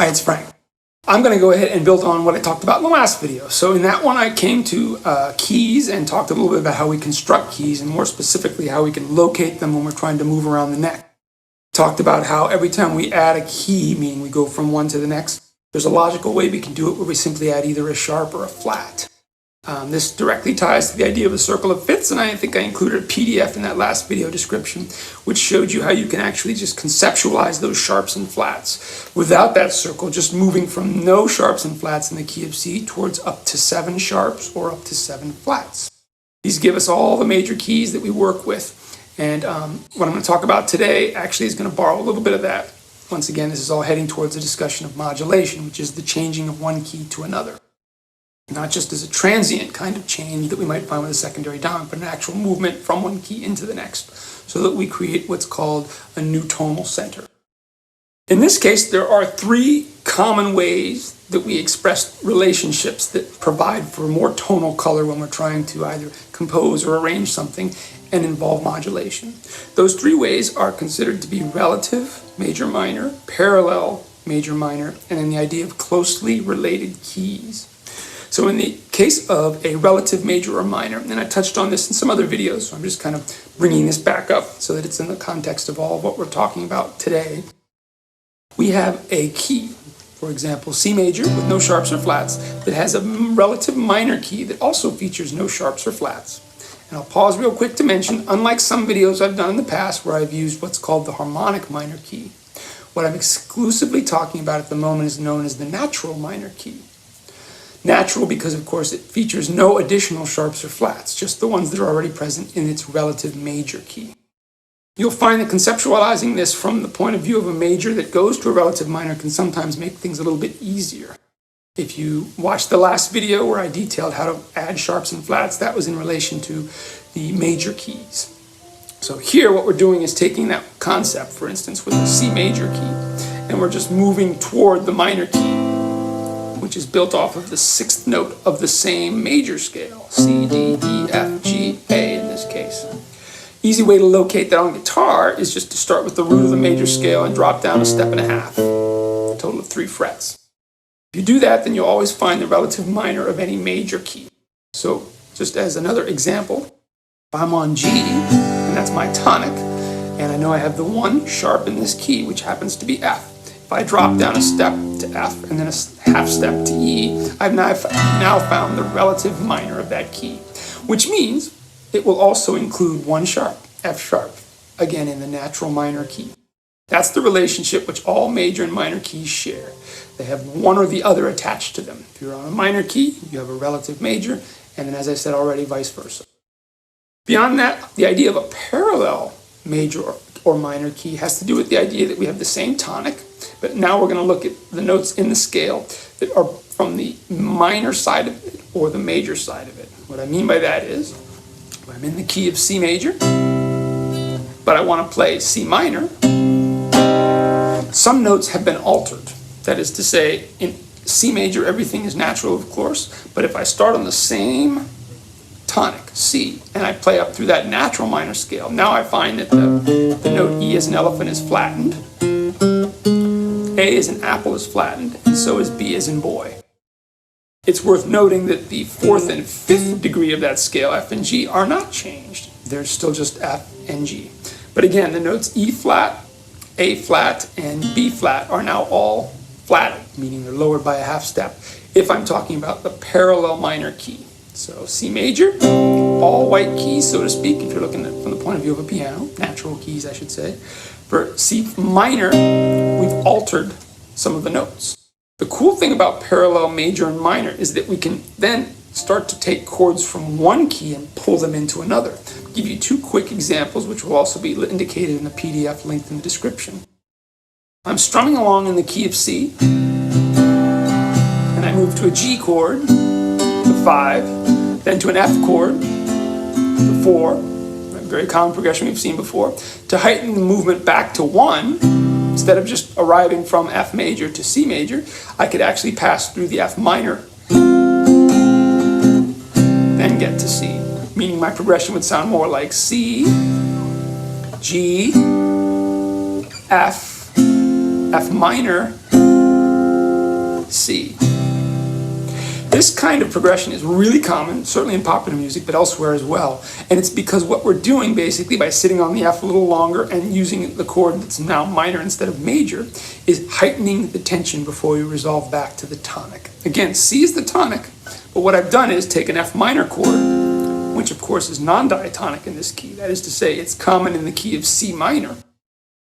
Hi, it's Frank. I'm going to go ahead and build on what I talked about in the last video. So in that one, I came to keys and talked a little bit about how we construct keys, and more specifically, how we can locate them when we're trying to move around the neck. Talked about how every time we add a key, meaning we go from one to the next, there's a logical way we can do it where we simply add either a sharp or a flat. This directly ties to the idea of a circle of fifths, and I think I included a PDF in that last video description, which showed you how you can actually just conceptualize those sharps and flats without that circle, just moving from no sharps and flats in the key of C towards up to 7 sharps or up to 7 flats. These give us all the major keys that we work with, and what I'm going to talk about today actually is going to borrow a little bit of that. Once again, this is all heading towards a discussion of modulation, which is the changing of one key to another. Not just as a transient kind of change that we might find with a secondary dominant, but an actual movement from one key into the next, so that we create what's called a new tonal center. In this case, there are 3 common ways that we express relationships that provide for more tonal color when we're trying to either compose or arrange something and involve modulation. Those 3 ways are considered to be relative, major minor, parallel, major minor, and then the idea of closely related keys. So in the case of a relative major or minor, and I touched on this in some other videos, so I'm just kind of bringing this back up so that it's in the context of all of what we're talking about today. We have a key, for example, C major with no sharps or flats, that has a relative minor key that also features no sharps or flats. And I'll pause real quick to mention, unlike some videos I've done in the past where I've used what's called the harmonic minor key, what I'm exclusively talking about at the moment is known as the natural minor key. Natural because, of course, it features no additional sharps or flats, just the ones that are already present in its relative major key. You'll find that conceptualizing this from the point of view of a major that goes to a relative minor can sometimes make things a little bit easier. If you watched the last video where I detailed how to add sharps and flats, that was in relation to the major keys. So here what we're doing is taking that concept, for instance, with the C major key, and we're just moving toward the minor key, which is built off of the 6th note of the same major scale, C, D, E, F, G, A in this case. Easy way to locate that on guitar is just to start with the root of the major scale and drop down a step and a half, a total of 3 frets. If you do that, then you'll always find the relative minor of any major key. So just as another example, if I'm on G, and that's my tonic, and I know I have the 1 sharp in this key, which happens to be F. If I drop down a step to F and then a half step to E, I've now found the relative minor of that key, which means it will also include 1 sharp, F sharp, again in the natural minor key. That's the relationship which all major and minor keys share. They have one or the other attached to them. If you're on a minor key, you have a relative major, and then, as I said already, vice versa. Beyond that, the idea of a parallel major or minor key has to do with the idea that we have the same tonic, but now we're going to look at the notes in the scale that are from the minor side of it or the major side of it. What I mean by that is, I'm in the key of C major, but I want to play C minor. Some notes have been altered. That is to say, in C major, everything is natural, of course, but if I start on the same tonic, C, and I play up through that natural minor scale, now I find that the note E as an elephant is flattened, A as an apple is flattened, and so is B as in boy. It's worth noting that the 4th and 5th degree of that scale, F and G, are not changed. They're still just F and G. But again, the notes E flat, A flat, and B flat are now all flatted, meaning they're lowered by a half step, if I'm talking about the parallel minor key. So C major, all white keys, so to speak, if you're looking at it from the point of view of a piano, natural keys, I should say. For C minor, we've altered some of the notes. The cool thing about parallel major and minor is that we can then start to take chords from one key and pull them into another. I'll give you 2 quick examples, which will also be indicated in the PDF linked in the description. I'm strumming along in the key of C, and I move to a G chord, the 5, then to an F chord, the 4, a very common progression we've seen before. To heighten the movement back to 1, instead of just arriving from F major to C major, I could actually pass through the F minor, then get to C, meaning my progression would sound more like C, G, F, F minor, C. This kind of progression is really common, certainly in popular music, but elsewhere as well. And it's because what we're doing basically by sitting on the F a little longer and using the chord that's now minor instead of major is heightening the tension before we resolve back to the tonic. Again, C is the tonic, but what I've done is take an F minor chord, which of course is non-diatonic in this key. That is to say, it's common in the key of C minor,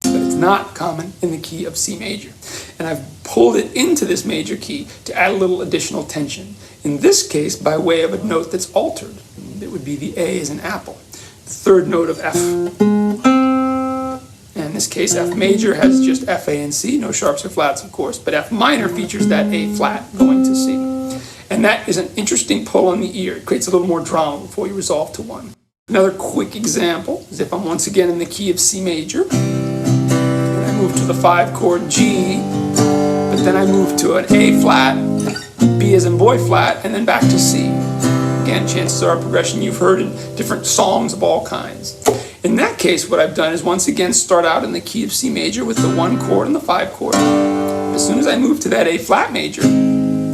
but it's not common in the key of C major. And I've pulled it into this major key to add a little additional tension. In this case, by way of a note that's altered. It would be the A as an apple. The third note of F. And in this case, F major has just F, A, and C, no sharps or flats, of course, but F minor features that A flat going to C. And that is an interesting pull on the ear. It creates a little more drama before you resolve to one. Another quick example is if I'm once again in the key of C major, and I move to the 5 chord G, but then I move to an A flat, B as in boy flat, and then back to C. Again, chances are a progression you've heard in different songs of all kinds. In that case, what I've done is once again start out in the key of C major with the 1 chord and the 5 chord. As soon as I moved to that A flat major,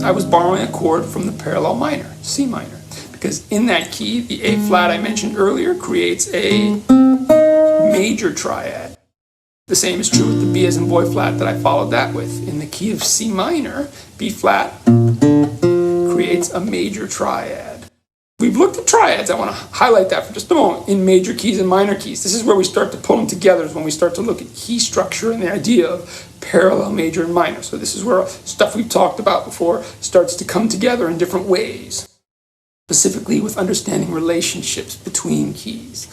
I was borrowing a chord from the parallel minor, C minor. Because in that key, the A flat I mentioned earlier creates a major triad. The same is true with the B as in boy flat that I followed that with. In the key of C minor, B flat creates a major triad. We've looked at triads. I want to highlight that for just a moment in major keys and minor keys. This is where we start to pull them together, is when we start to look at key structure and the idea of parallel major and minor. So this is where stuff we've talked about before starts to come together in different ways, specifically with understanding relationships between keys.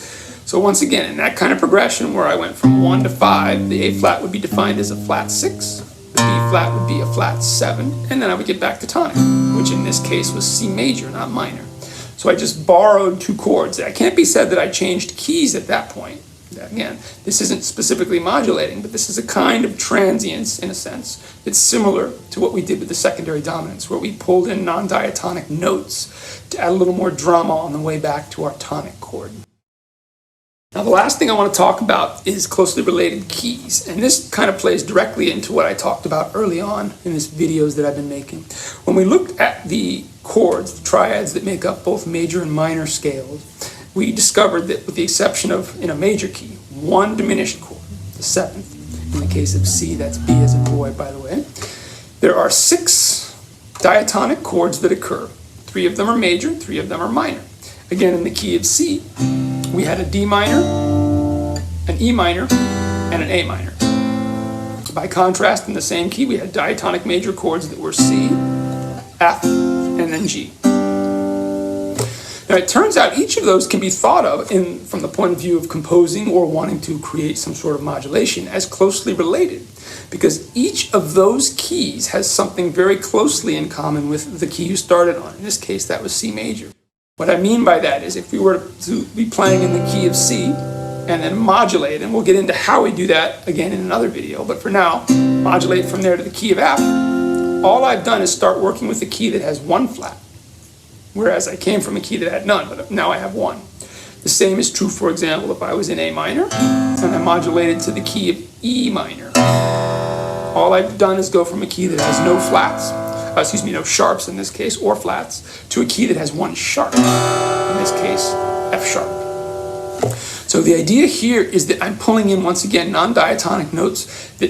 So once again, in that kind of progression where I went from 1 to 5, the A flat would be defined as a flat 6, the B flat would be a flat 7, and then I would get back to tonic, which in this case was C major, not minor. So I just borrowed 2 chords. It can't be said that I changed keys at that point. Again, this isn't specifically modulating, but this is a kind of transience, in a sense. It's similar to what we did with the secondary dominants, where we pulled in non-diatonic notes to add a little more drama on the way back to our tonic chord. Now, the last thing I want to talk about is closely related keys, and this kind of plays directly into what I talked about early on in these videos that I've been making. When we looked at the chords, the triads that make up both major and minor scales, we discovered that with the exception of, in a major key, 1 diminished chord, the 7th, in the case of C, that's B as in boy, by the way, there are 6 diatonic chords that occur. 3 of them are major, 3 of them are minor. Again, in the key of C, we had a D minor, an E minor, and an A minor. By contrast, in the same key, we had diatonic major chords that were C, F, and then G. Now, it turns out each of those can be thought of from the point of view of composing or wanting to create some sort of modulation as closely related, because each of those keys has something very closely in common with the key you started on. In this case, that was C major. What I mean by that is if we were to be playing in the key of C and then modulate, and we'll get into how we do that again in another video, but for now, modulate from there to the key of F, all I've done is start working with a key that has 1 flat, whereas I came from a key that had none, but now I have 1. The same is true, for example, if I was in A minor and I modulated to the key of E minor. All I've done is go from a key that has no flats, no sharps in this case, or flats, to a key that has 1 sharp, in this case, F sharp. So the idea here is that I'm pulling in, once again, non-diatonic notes that,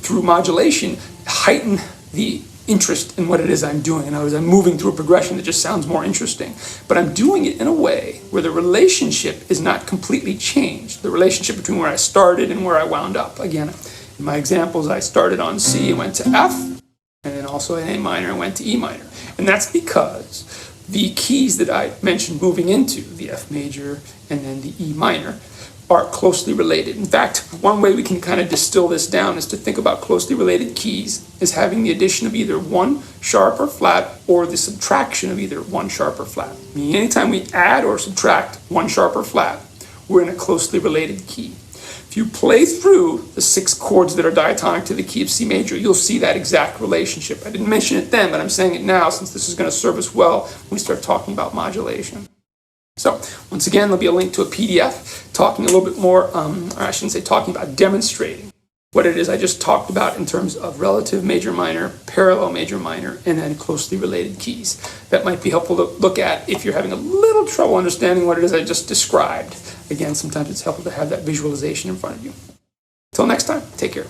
through modulation, heighten the interest in what it is I'm doing. In other words, I'm moving through a progression that just sounds more interesting. But I'm doing it in a way where the relationship is not completely changed, the relationship between where I started and where I wound up. Again, in my examples, I started on C and went to F, and then also in A minor and went to E minor. And that's because the keys that I mentioned moving into, the F major and then the E minor, are closely related. In fact, one way we can kind of distill this down is to think about closely related keys as having the addition of either 1 sharp or flat or the subtraction of either 1 sharp or flat. Meaning anytime we add or subtract 1 sharp or flat, we're in a closely related key. If you play through the 6 chords that are diatonic to the key of C major, you'll see that exact relationship. I didn't mention it then, but I'm saying it now since this is going to serve us well when we start talking about modulation. So, once again, there'll be a link to a PDF talking a little bit more, or I shouldn't say talking about, demonstrating what it is I just talked about in terms of relative major minor, parallel major minor, and then closely related keys. That might be helpful to look at if you're having a little trouble understanding what it is I just described. Again, sometimes it's helpful to have that visualization in front of you. Until next time, take care.